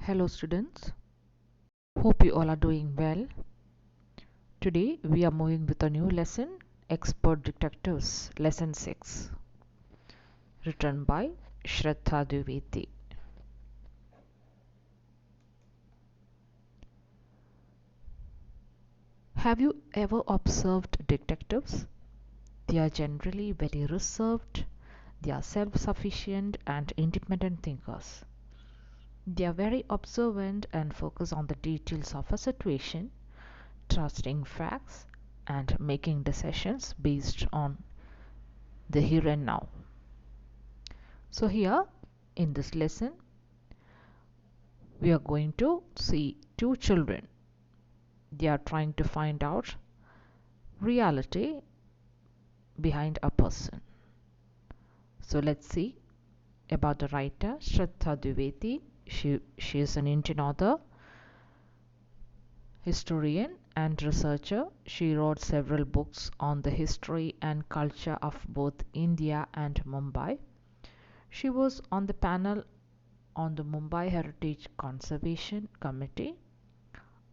Hello students, hope you all are doing well. Today we are moving with a new lesson, Expert Detectives, Lesson 6, written by Shraddha Dwivedi. Have you ever observed detectives? They are generally very reserved, they are self-sufficient and independent thinkers. They are very observant and focus on the details of a situation, trusting facts and making decisions based on the here and now. So here in this lesson we are going to see two children. They are trying to find out reality behind a person. So let's see about the writer Shraddha Dwivedi. She is an Indian author, historian and researcher. She wrote several books on the history and culture of both India and Mumbai. She was on the panel on the Mumbai Heritage Conservation Committee.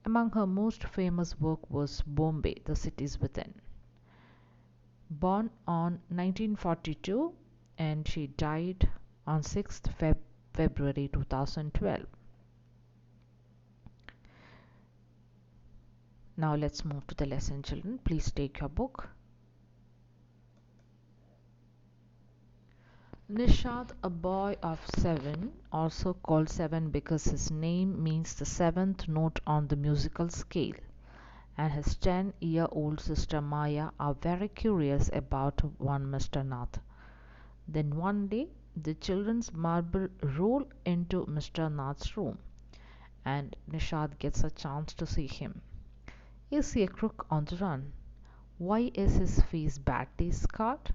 Among her most famous work was Bombay, the Cities Within. Born on 1942 and she died on 6th February 2012. Now let's move to the lesson, children. Please take your book. Nishad, a boy of 7, also called 7 because his name means the seventh note on the musical scale, and his 10-year-old sister Maya are very curious about one Mr. Nath. Then one day, the children's marble roll into Mr. Nath's room, and Nishad gets a chance to see him. Is he a crook on the run? Why is his face badly scarred?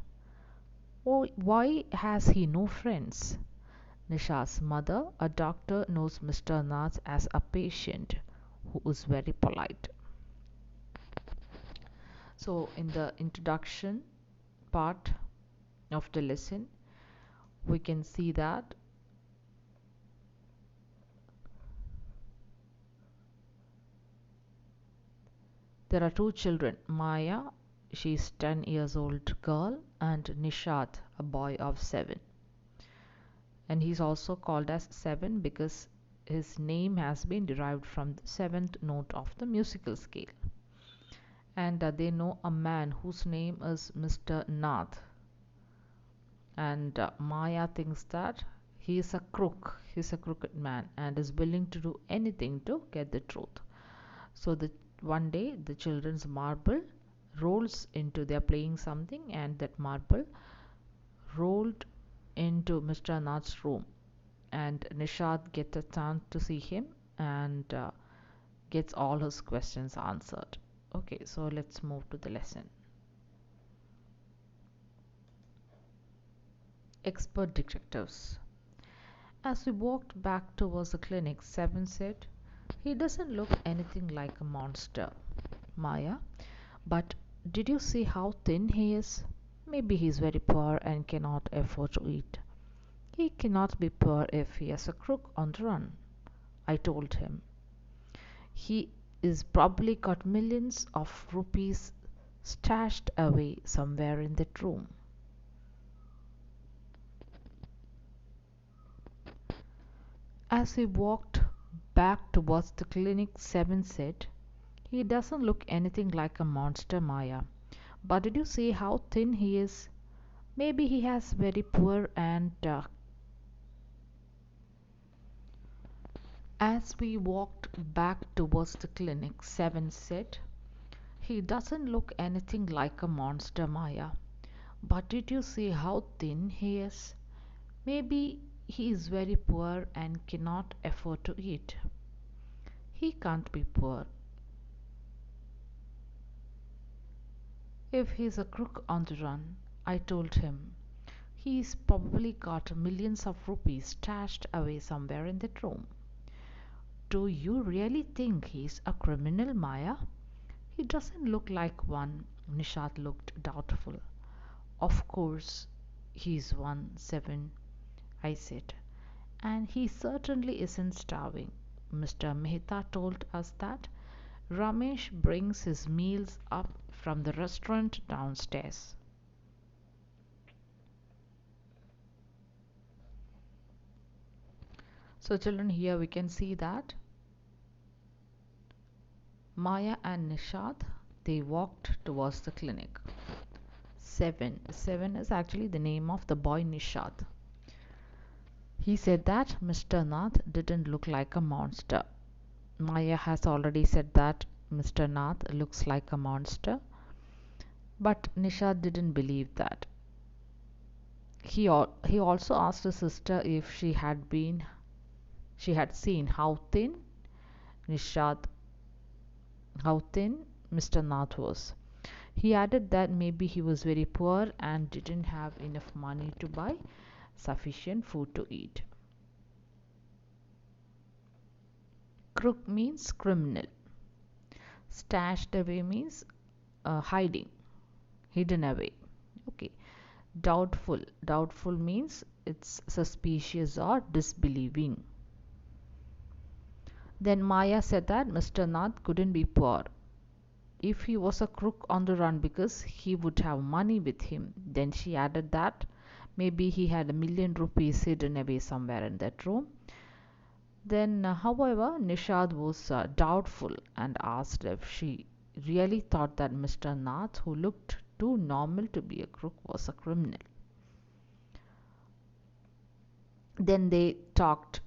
Why has he no friends? Nishad's mother, a doctor, knows Mr. Nath as a patient who is very polite. So in the introduction part of the lesson, we can see that there are two children, Maya, she is 10 years old girl, and Nishad, a boy of 7. And he's also called as 7 because his name has been derived from the seventh note of the musical scale. And they know a man whose name is Mr. Nath. And Maya thinks that he is a crook, he's a crooked man and is willing to do anything to get the truth. So one day the children's marble rolls into, they're playing something, and that marble rolled into Mr. Nath's room, and Nishad gets a chance to see him and gets all his questions answered. Okay, so let's move to the lesson. Expert detectives. As we walked back towards the clinic, 7 said, "He doesn't look anything like a monster, Maya, but did you see how thin he is? Maybe he's very poor and cannot afford to eat." "He cannot be poor if he has a crook on the run," I told him. "He is probably got millions of rupees stashed away somewhere in that room." As we walked back towards the clinic, 7 said, "He doesn't look anything like a monster, Maya, but did you see how thin he is? Maybe he has very poor and As we walked back towards the clinic, 7 said, "He doesn't look anything like a monster, Maya, but did you see how thin he is? Maybe he is very poor and cannot afford to eat." "He can't be poor if he's a crook on the run," I told him. "He's probably got millions of rupees stashed away somewhere in that room." "Do you really think he's a criminal, Maya?" "He doesn't look like one." Nishad looked doubtful. "Of course he's one, 7," I said, "and he certainly isn't starving. Mr. Mehta told us that Ramesh brings his meals up from the restaurant downstairs. So, children, here we can see that Maya and Nishad, they walked towards the clinic. Seven is actually the name of the boy Nishad. He said that Mr. Nath didn't look like a monster. Maya has already said that Mr. Nath looks like a monster, but Nishad didn't believe that. He also asked his sister if she had seen Nishad how thin Mr. Nath was. He added that maybe he was very poor and didn't have enough money to buy sufficient food to eat. Crook means criminal. Stashed away means hiding, hidden away. Okay. Doubtful. Doubtful means it's suspicious or disbelieving. Then Maya said that Mr. Nath couldn't be poor. If he was a crook on the run because he would have money with him. Then she added that maybe he had ₹1,000,000 hidden away somewhere in that room. Then, however, Nishad was doubtful and asked if she really thought that Mr. Nath, who looked too normal to be a crook, was a criminal. Then they talked.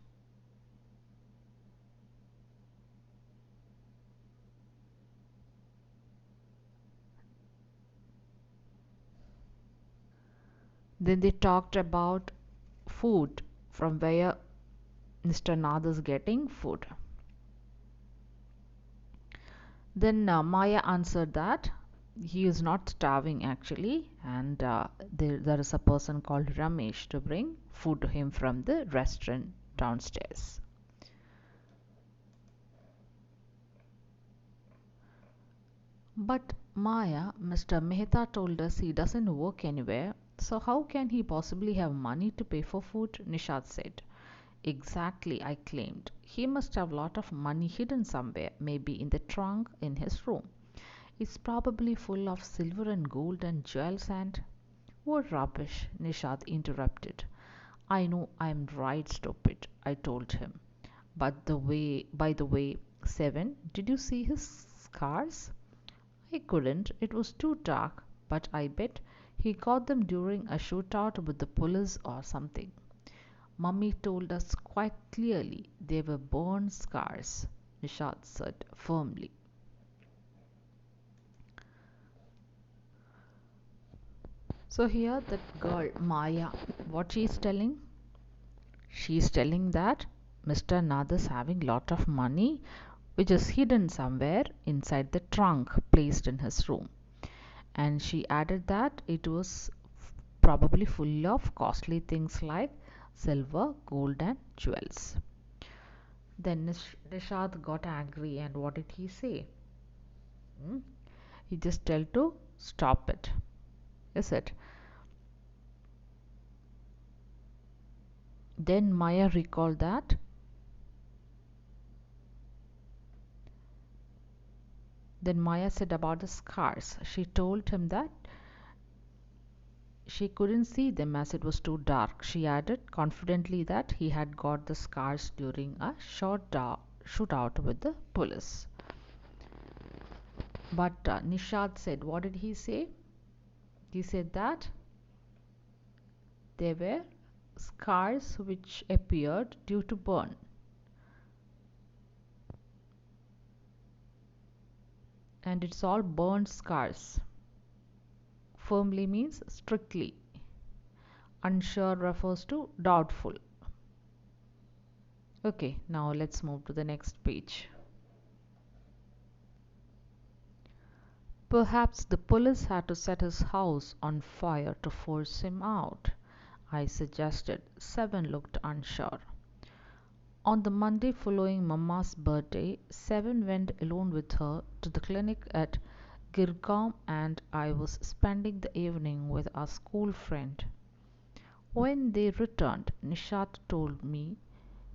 Then they talked about food, from where Mr. Nath is getting food. Then Maya answered that he is not starving actually, and there is a person called Ramesh to bring food to him from the restaurant downstairs. But Maya, Mr. Mehta told us he doesn't work anywhere, so how can he possibly have money to pay for food? Nishad said. Exactly, I claimed. He must have a lot of money hidden somewhere, maybe in the trunk in his room. It's probably full of silver and gold and jewels and. What rubbish, Nishad interrupted. I know I'm right, stupid, I told him. By the way, Seven, did you see his scars? I couldn't, it was too dark, but I bet he got them during a shootout with the police or something. Mummy told us quite clearly they were burn scars, Nishad said firmly. So here that girl Maya, what she is telling? She is telling that Mr. Nath is having lot of money which is hidden somewhere inside the trunk placed in his room. And she added that it was probably full of costly things like silver, gold and jewels. Then Nishad got angry and what did he say? Hmm? He just told to stop it. Is it? Then Maya recalled that Then Maya said about the scars. She told him that she couldn't see them as it was too dark. She added confidently that he had got the scars during a shootout with the police. But Nishad said, what did he say? He said that there were scars which appeared due to burn. And it's all burned scars. Firmly means strictly. Unsure refers to doubtful. Okay, now let's move to the next page. Perhaps the police had to set his house on fire to force him out, I suggested. Seven looked unsure. On the Monday following Mamma's birthday, Seven went alone with her to the clinic at Girgaon and I was spending the evening with our school friend. When they returned, Nishad told me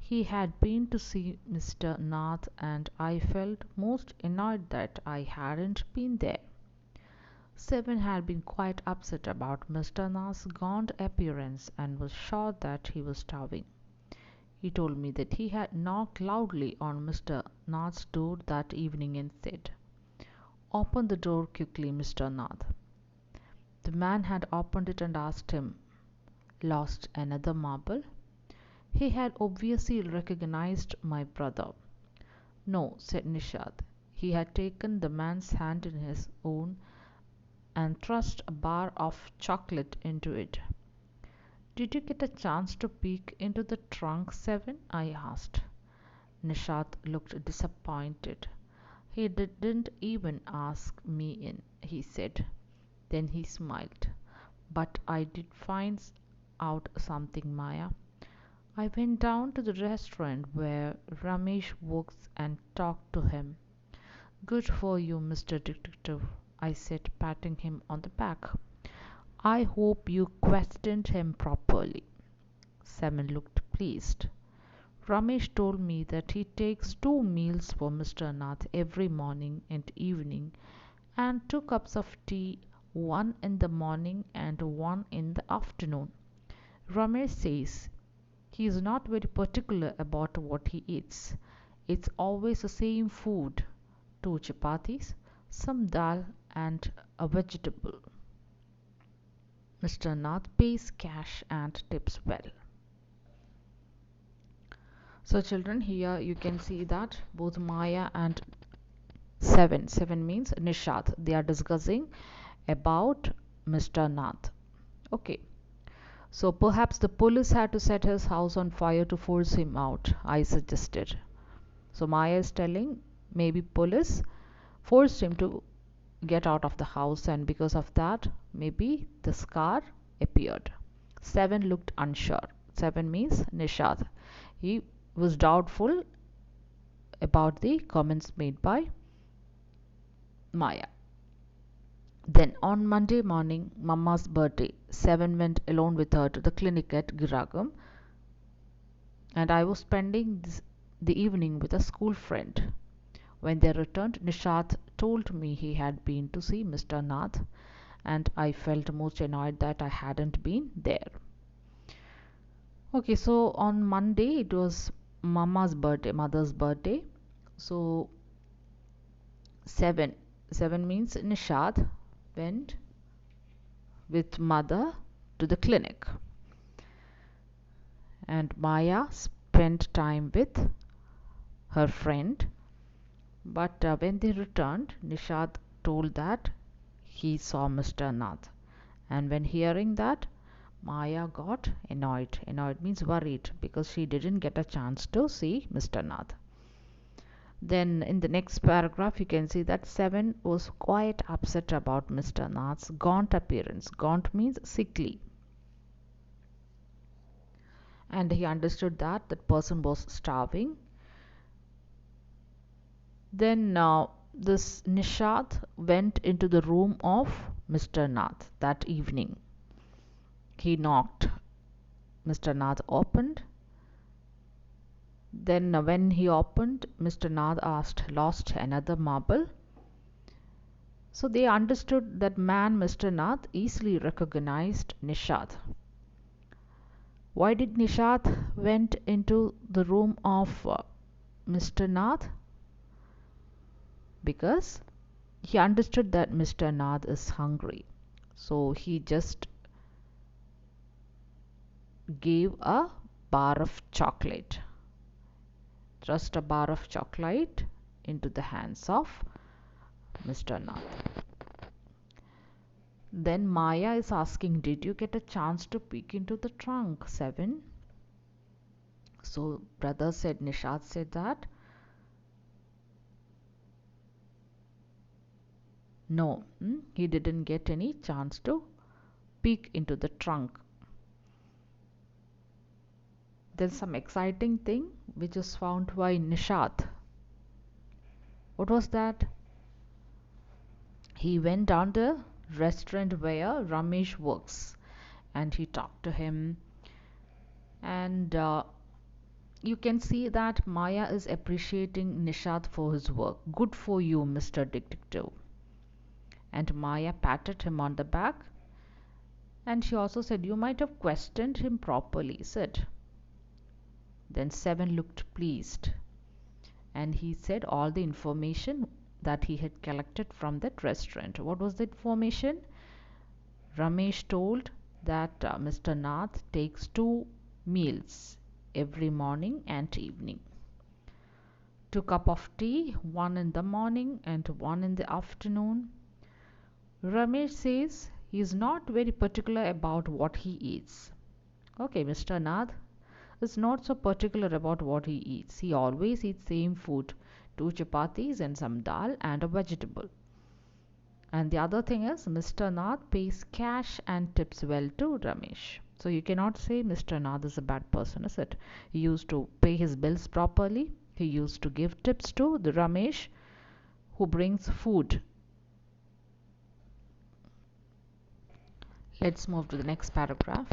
He had been to see Mr. Nath, and I felt most annoyed that I hadn't been there. Seven had been quite upset about Mr. Nath's gaunt appearance and was sure that he was starving. He told me that he had knocked loudly on Mr. Nath's door that evening and said, "Open the door quickly, Mr. Nath." The man had opened it and asked him, "Lost another marble?" He had obviously recognized my brother. "No," said Nishad. He had taken the man's hand in his own and thrust a bar of chocolate into it. "Did you get a chance to peek into the trunk, Seven?" I asked. Nishad looked disappointed. "He didn't even ask me in," he said. Then he smiled. "But I did find out something, Maya. I went down to the restaurant where Ramesh works and talked to him." "Good for you, Mr. Detective," I said, patting him on the back. "I hope you questioned him properly." Seven looked pleased. "Ramesh told me that he takes 2 meals for Mr. Nath every morning and evening, and 2 cups of tea, one in the morning and one in the afternoon. Ramesh says he is not very particular about what he eats. It's always the same food: 2 chapatis, some dal, and a vegetable. Mr. Nath pays cash and tips well." So children, here you can see that both Maya and Seven means Nishad, they are discussing about Mr. Nath. Okay, so perhaps the police had to set his house on fire to force him out, I suggested. So Maya is telling maybe police forced him to get out of the house, and because of that maybe the scar appeared. Seven looked unsure. Seven means Nishad. He was doubtful about the comments made by Maya. Then on Monday morning, Mamma's birthday, Seven went alone with her to the clinic at Giragam, and I was spending the evening with a school friend. When they returned, Nishat told me he had been to see Mr. Nath, and I felt most annoyed that I hadn't been there. Okay, so on Monday it was Mama's birthday, mother's birthday. So seven means Nishad went with mother to the clinic, and Maya spent time with her friend. But when they returned, Nishad told that he saw Mr. Nath, and when hearing that, Maya got annoyed. Annoyed means worried, because she didn't get a chance to see Mr. Nath. Then in the next paragraph, you can see that Seven was quite upset about Mr. Nath's gaunt appearance. Gaunt means sickly. And he understood that that person was starving. Then this Nishad went into the room of Mr. Nath that evening. He knocked. Mr. Nath opened. Then when he opened, Mr. Nath asked, "Lost another marble?" So they understood that man Mr. Nath easily recognized Nishad. Why did Nishad went into the room of Mr. Nath? Because he understood that Mr. Nath is hungry. So he just gave a bar of chocolate. Thrust a bar of chocolate into the hands of Mr. Nath. Then Maya is asking, "Did you get a chance to peek into the trunk, Seven?" So brother said, Nishad said that no, he didn't get any chance to peek into the trunk. There's some exciting thing which is found by Nishad. What was that? He went down the restaurant where Ramesh works, and he talked to him, and You can see that Maya is appreciating Nishad for his work. Good for you, Mr. Detective. And Maya patted him on the back, and she also said, "You might have questioned him properly," said. Then Seven looked pleased, and he said all the information that he had collected from that restaurant. What was the information? Ramesh told that Mr. Nath takes two meals every morning and evening. Two cup of tea, one in the morning and one in the afternoon. Ramesh says he is not very particular about what he eats. Okay, Mr. Nath is not so particular about what he eats. He always eats same food, two chapatis and some dal and a vegetable. And the other thing is Mr. Nath pays cash and tips well to Ramesh. So you cannot say Mr. Nath is a bad person, is it? He used to pay his bills properly. He used to give tips to the Ramesh who brings food. Let's move to the next paragraph.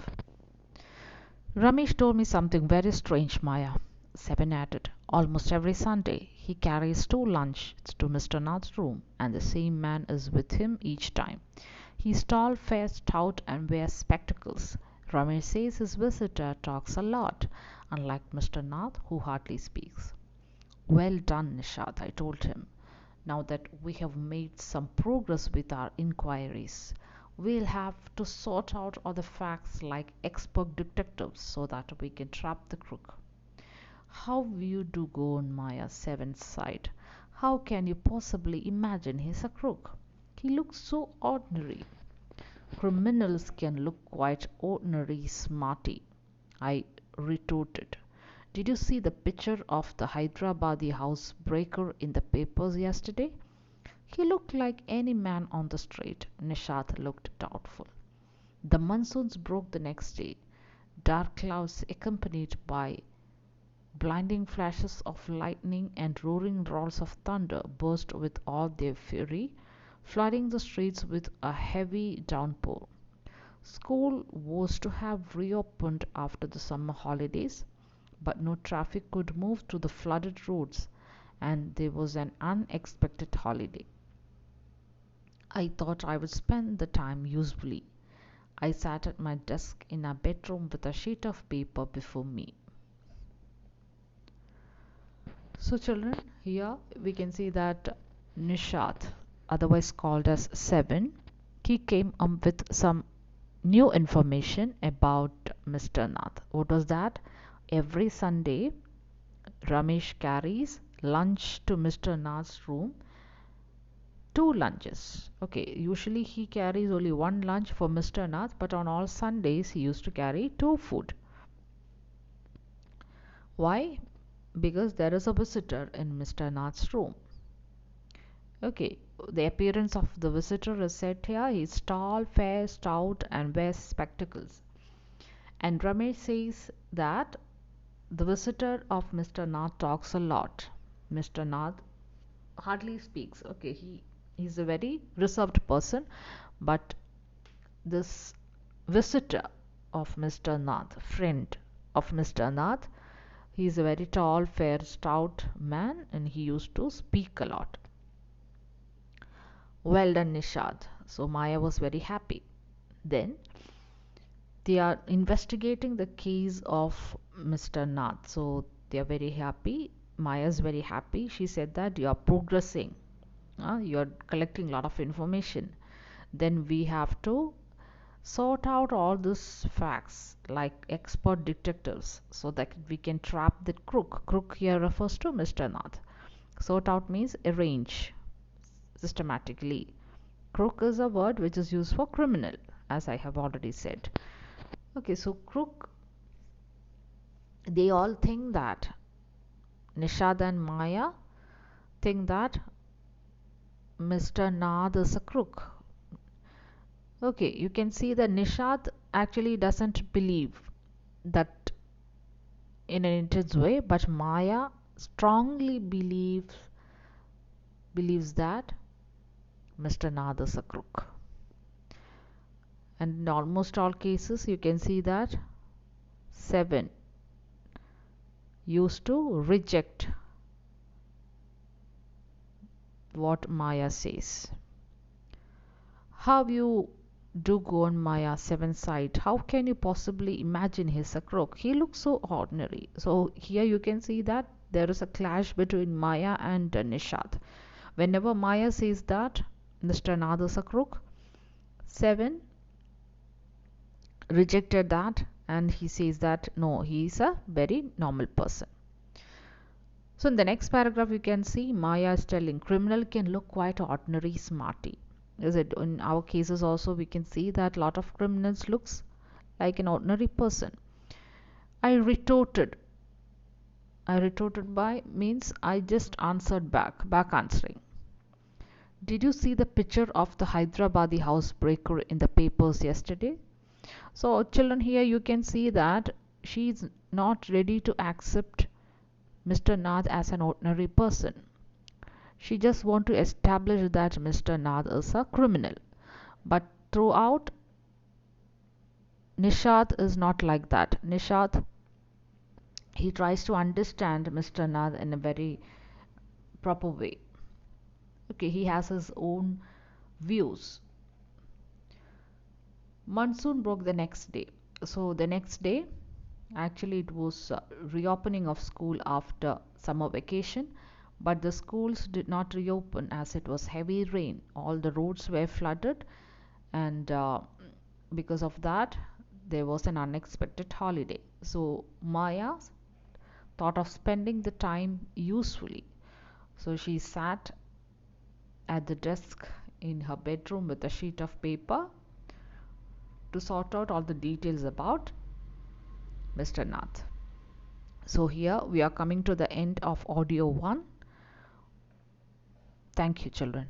Ramesh told me something very strange, Maya. Seven added. Almost every Sunday, he carries two lunches to Mr. Nath's room, and the same man is with him each time. He's tall, fair, stout, and wears spectacles. Ramesh says his visitor talks a lot, unlike Mr. Nath, who hardly speaks. Well done, Nishad, I told him. Now that we have made some progress with our inquiries, we'll have to sort out all the facts like expert detectives so that we can trap the crook. How you do go on, Maya, Seven sighed. How can you possibly imagine he's a crook? He looks so ordinary. Criminals can look quite ordinary, smarty, I retorted. Did you see the picture of the Hyderabadi housebreaker in the papers yesterday? He looked like any man on the street. Nishat looked doubtful. The monsoons broke the next day. Dark clouds accompanied by blinding flashes of lightning and roaring rolls of thunder burst with all their fury, flooding the streets with a heavy downpour. School was to have reopened after the summer holidays, but no traffic could move through the flooded roads, and there was an unexpected holiday. I thought I would spend the time usefully. I sat at my desk in our bedroom with a sheet of paper before me. So, children, here we can see that Nishat, otherwise called as Seven, he came up with some new information about Mr. Nath. What was that? Every Sunday, Ramesh carries lunch to Mr. Nath's room, two lunches. Okay, usually he carries only one lunch for Mr. Nath, but on all Sundays he used to carry two food. Why? Because there is a visitor in Mr. Nath's room. Okay, the appearance of the visitor is said here. He's tall, fair, stout, and wears spectacles. And Ramesh says that the visitor of Mr. Nath talks a lot. Mr. Nath hardly speaks. Okay, he's a very reserved person, but this visitor of Mr. Nath, friend of Mr. Nath, he is a very tall, fair, stout man, and he used to speak a lot. Well done, Nishad. So Maya was very happy. Then they are investigating the case of Mr. Nath. So they are very happy. Maya is very happy. She said that you are progressing. You are collecting a lot of information. Then we have to sort out all these facts like expert detectives so that we can trap the crook. Crook here refers to Mr. Nath. Sort out means arrange systematically. Crook is a word which is used for criminal, as I have already said. Okay, so crook, they all think that Nishad and Maya think that Mr. Nath is a crook. Okay, you can see that Nishad actually doesn't believe that in an intense way, but Maya strongly believes that Mr. Nath is a crook. And in almost all cases, you can see that Seven used to reject what Maya says. How you do go on Maya's seventh side? How can you possibly imagine he's a crook? He looks so ordinary. So here you can see that there is a clash between Maya and Nishad. Whenever Maya says that Mr. Nath is a crook, Seven rejected that and he says that no, he is a very normal person. So in the next paragraph you can see Maya is telling criminal can look quite ordinary smarty. Is it in our cases also we can see that a lot of criminals looks like an ordinary person. I retorted. I retorted by means I just answered back answering. Did you see the picture of the Hyderabadi housebreaker in the papers yesterday? So children, here you can see that she is not ready to accept Mr. Nath as an ordinary person. She just want to establish that Mr. Nath is a criminal. But throughout, Nishad is not like that. Nishad, he tries to understand Mr. Nath in a very proper way. Okay, he has his own views. Monsoon broke the next day. So the next day, actually, it was reopening of school after summer vacation, but the schools did not reopen as it was heavy rain. All the roads were flooded, and because of that, there was an unexpected holiday. So Maya thought of spending the time usefully. So she sat at the desk in her bedroom with a sheet of paper to sort out all the details about Mr. Nath. So here we are coming to the end of audio 1. Thank you, children.